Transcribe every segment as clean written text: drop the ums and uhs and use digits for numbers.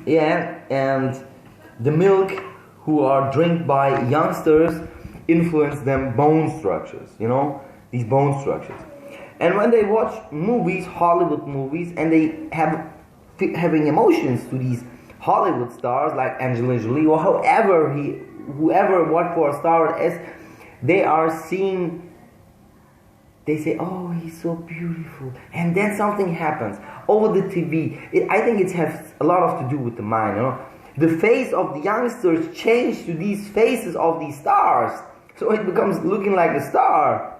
Yeah, and the milk who are drank by youngsters influence them bone structures, these bone structures. And when they watch movies, Hollywood movies, and they having emotions to these Hollywood stars like Angelina Jolie or whoever what for a star it is, they are seeing. They say, "Oh, he's so beautiful," and then something happens over the TV. I think it has a lot to do with the mind. The face of the youngsters change to these faces of these stars, so it becomes looking like a star.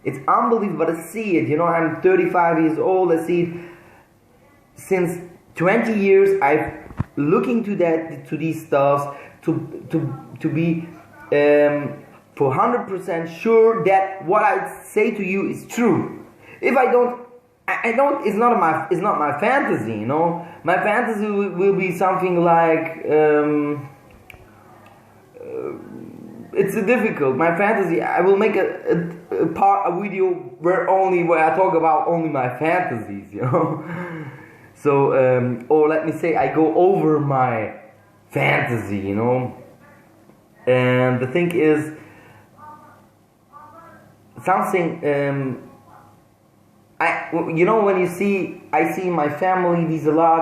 It's unbelievable to see it. I'm 35 years old. I see it since 20 years. I've looking to these stuffs to be for 100% sure that what I say to you is true. If I don't, it's not my fantasy, My fantasy will be something like it's difficult. My fantasy, I will make a video where I talk about only my fantasies, So or let me say I go over my fantasy, And the thing is, something when I see in my family these a lot,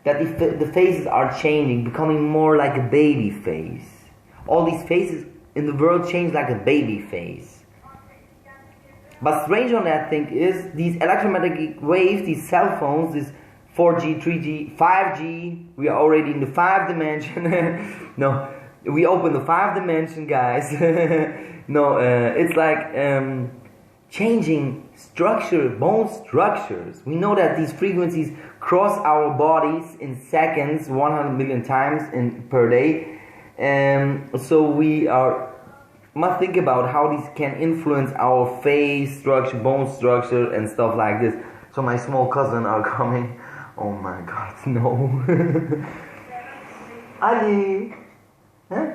that the faces are changing, becoming more like a baby face. All these faces in the world change like a baby face. But strange on that thing is these electromagnetic waves, these cell phones, this 4G, 3G, 5G. We are already in the 5th dimension. No, we open the 5th dimension, guys. No, it's like changing bone structures. We know that these frequencies cross our bodies in seconds, 100 million times per day. So we must think about how these can influence our face structure, bone structure, and stuff like this. So my small cousin are coming. Oh my God, no. Ali. Huh?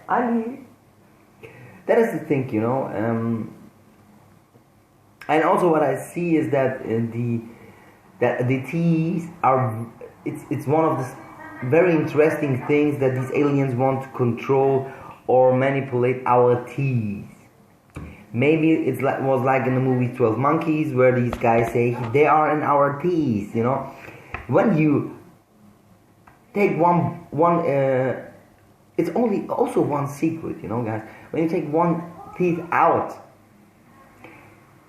Ali. That is the thing, and also what I see is that the teas are. It's one of the very interesting things that these aliens want to control or manipulate our teas. Maybe was like in the movie 12 Monkeys, where these guys say they are in our teeth. When you take one it's only also one secret, guys. When you take one teeth out,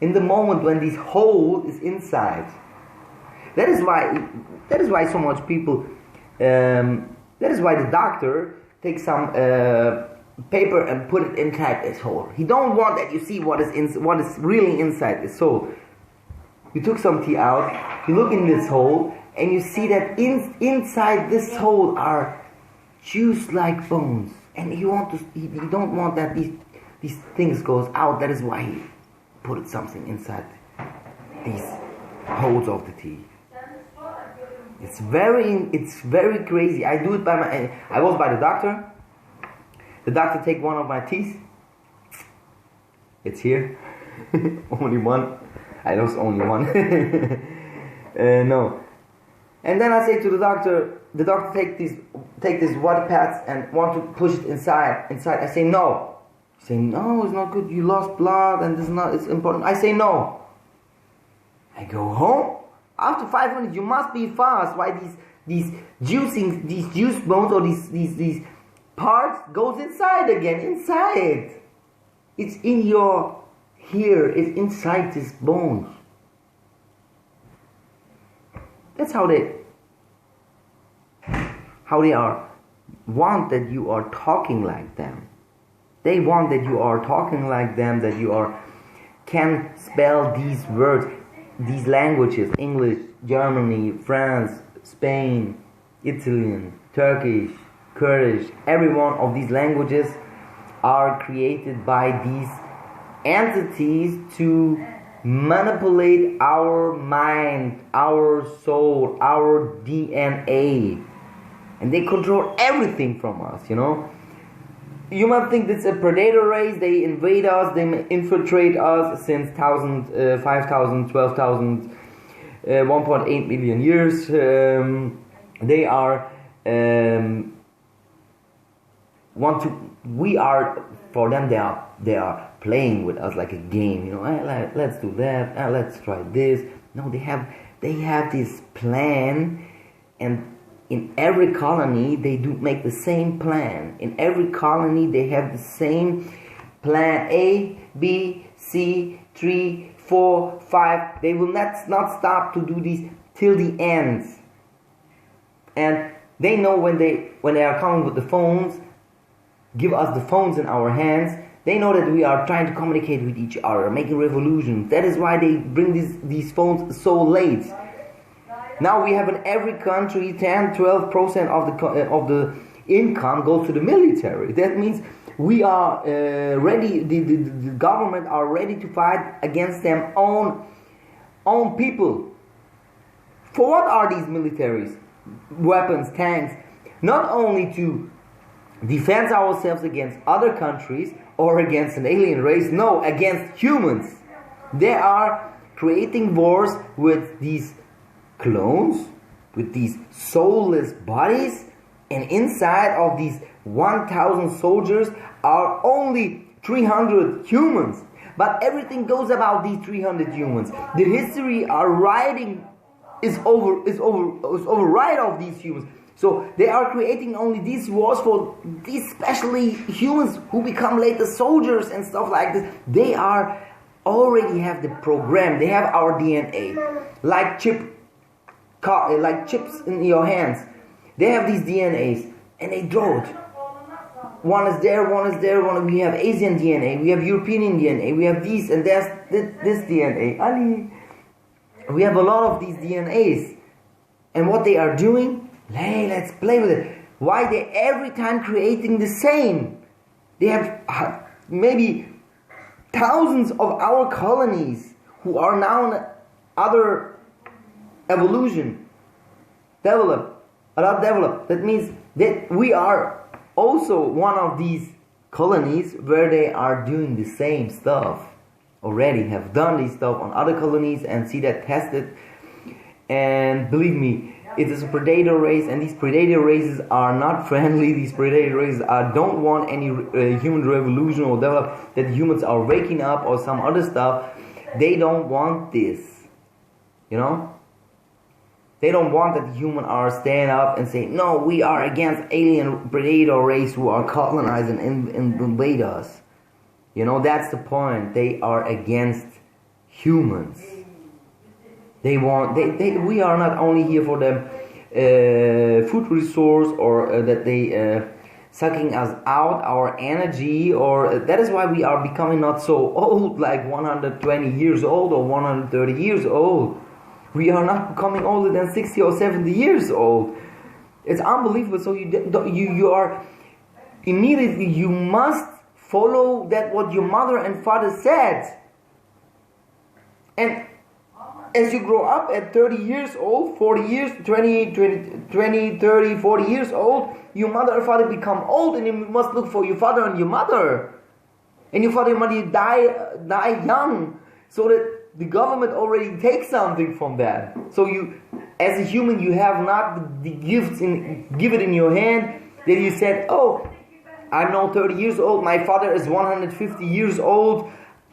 in the moment when this hole is inside, that is why so much people. That is why the doctor takes some paper and put it inside this hole. He don't want that you see what is really inside this hole. You took some teeth out, you look in this hole, and you see that inside this hole are juice like bones, and he don't want that these things goes out. That is why he put something inside these holes of the teeth. It's very crazy. I do it I was by the doctor. The doctor take one of my teeth. It's here. Only one. I lost only one. No. And then I say to the doctor take these water pads and want to push it inside. I say no. He say no, it's not good. You lost blood and it's important. I say no. I go home. After 5 minutes, you must be fast. Why these juice bones or these parts goes inside again? Inside. It's in your here. It's inside these bones. That's how they want that you are talking like them. They want that you are talking like them, that you can spell these words, these languages: English, Germany, France, Spain, Italian, Turkish, Kurdish. Every one of these languages are created by these entities to manipulate our mind, our soul, our DNA, and they control everything from us. You might think it's a predator race. They invade us, they infiltrate us since 5,000, 12,000, 1.8 million years. they are we are, for them, they are playing with us like a game, you know. Let's do that, let's try this. No, they have this plan, and in every colony they do make the same plan. In every colony they have the same plan: A, B, C, 3, 4, 5. They will not stop to do this till the end. And they know when they are coming with the phones, give us the phones in our hands, they know that we are trying to communicate with each other, making revolutions. That is why they bring these phones so late. Now we have in every country 10-12% of the income goes to the military. That means we are ready. The government are ready to fight against their own people. For what are these militaries? Weapons, tanks, not only to defend ourselves against other countries or against an alien race, no, against humans. They are creating wars with these clones, with these soulless bodies, and inside of these 1,000 soldiers are only 300 humans. But everything goes about these 300 humans. The history are writing is override of these humans. So they are creating only these wars for these specially humans who become later soldiers and stuff like this. They are already have the program. They have our DNA, like chips in your hands. They have these DNAs and they draw it. One is there. We have Asian DNA. We have European DNA. We have these and this DNA. Ali. We have a lot of these DNAs. And what they are doing, hey, let's play with it. Why they every time creating the same? They have maybe thousands of our colonies who are now in other evolution, develop. That means that we are also one of these colonies where they are doing the same stuff. Already have done this stuff on other colonies and see that tested. And believe me, it is a predator race, and these predator races are not friendly. These predator races don't want any human revolution or develop that humans are waking up or some other stuff. They don't want this, you know. They don't want that humans are stand up and say, no, we are against alien predator race who are colonizing and invade us. You know, that's the point. They are against humans. We are not only here for them food resource or that they sucking us out our energy, or that is why we are becoming not so old, like 120 years old or 130 years old. We are not becoming older than 60 or 70 years old. It's unbelievable. So you are immediately, you must follow that what your mother and father said. And as you grow up at 30 years old, 40 years, 20, 30, 40 years old, your mother and father become old, and you must look for your father and your mother. And your father and mother die young, so that the government already takes something from that. So you, as a human, you have not the gifts give it in your hand. Then you said, oh, I'm now 30 years old, my father is 150 years old,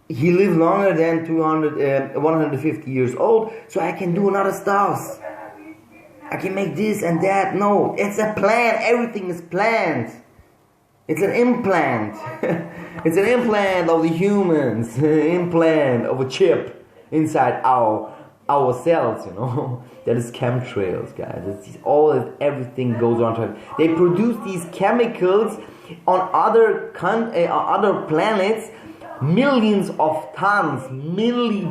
he lived longer than 150 years old, so I can do another stuff. I can make this and that. No, it's a plan. Everything is planned. It's an implant. It's an implant of the humans. Implant of a chip inside our cells, you know. That is chemtrails, guys. It's everything goes on. They produce these chemicals on other planets, millions of tons,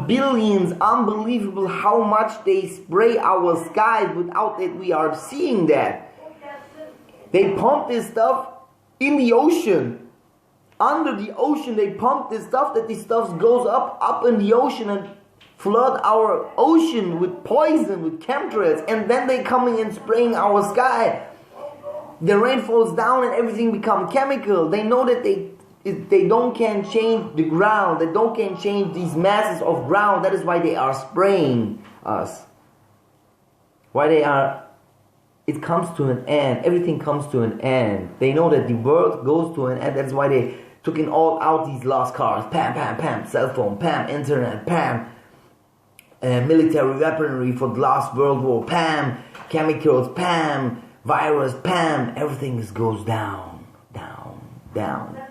billions. Unbelievable how much they spray our skies without that we are seeing that. They pump this stuff in the ocean. Under the ocean, they pump this stuff, that this stuff goes up in the ocean and flood our ocean with poison, with chemtrails, and then they coming and spraying our sky. The rain falls down and everything becomes chemical. They know that they don't can change the ground. They don't can change these masses of ground. That is why they are spraying us. Why they are it comes to an end. Everything comes to an end. They know that the world goes to an end. That's why they took in all out these lost cars. Pam, pam, pam. Cell phone. Pam. Internet. Pam. Military weaponry for the last World War. Pam. Chemicals. Pam. Virus. Pam. Everything goes down, down, down.